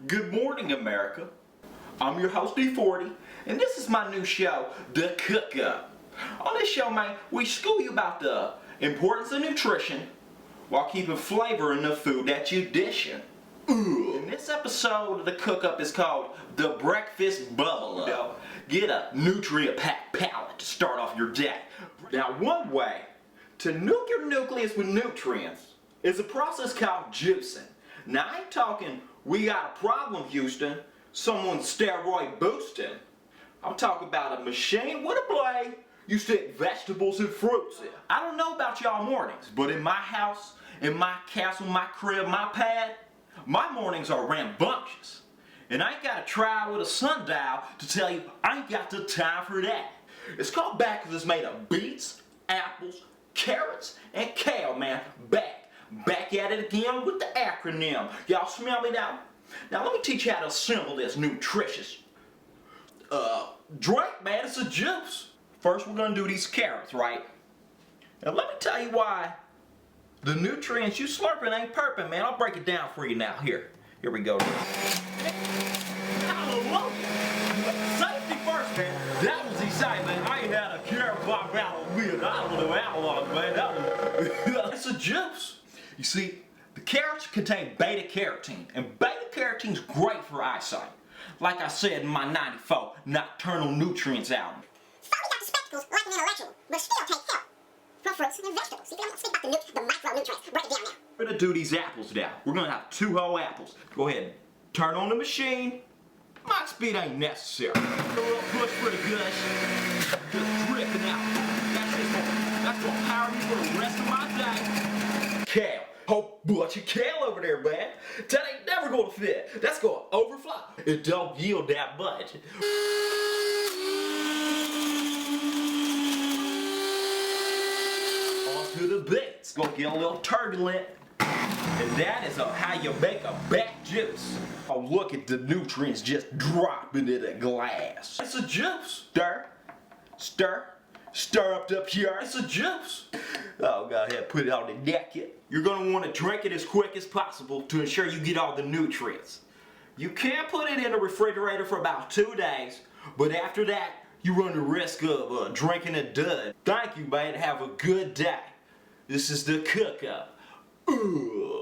Good morning, America. I'm your host, E40, and this is my new show, The Cook Up. On this show, man, we school you about the importance of nutrition while keeping flavor in the food that you dishing. And this episode of The Cook Up is called The Breakfast Bubble Up. Get a nutrient-packed palate to start off your day. Now, one way to nuke your nucleus with nutrients is a process called juicing. Now, I ain't talking, we got a problem, Houston, someone's steroid boosting. I'm talking about a machine with a blade you stick vegetables and fruits in. I don't know about y'all mornings, but in my house, in my castle, my crib, my pad, my mornings are rambunctious. And I ain't got to try with a sundial to tell you I ain't got the time for that. It's called back because it's made of beets, apples, carrots, and kale, man. Back at it again with the acronym. Y'all smell me now? Now let me teach you how to assemble this nutritious drink, man. It's a juice. First we're going to do these carrots, right? Now let me tell you why the nutrients you slurping ain't perfect, man. I'll break it down for you now. Here we go. Hallelujah! Safety first, man. That was exciting, man. I ain't had a carrot pop out of me. I don't know how long, man. It's a juice. You see, the carrots contain beta-carotene, and beta-carotene's great for eyesight. Like I said in my 94 Nocturnal Nutrients album. So we got the spectacles like an intellectual, but still take help from fruits and vegetables. See, I'm not speaking about the micronutrients. Break it down now. We're going to do these apples now. We're going to have 2 whole apples. Go ahead, turn on the machine. My speed ain't necessary. A little push for the gush. Just dripping out. That's gonna power me for the rest of my day. Kale. Whole bunch of kale over there, man. That ain't never gonna fit. That's gonna overflow. It don't yield that much. On to the beets. Gonna get a little turbulent. And that is how you make a back juice. Oh, look at the nutrients just dropping in a glass. It's a juice. Stir up here. It's a juice. Oh, go ahead, put it on the napkin. You're gonna want to drink it as quick as possible to ensure you get all the nutrients. You can put it in the refrigerator for about 2 days, but after that, you run the risk of drinking a dud. Thank you, man. Have a good day. This is The Cook Up. Ugh.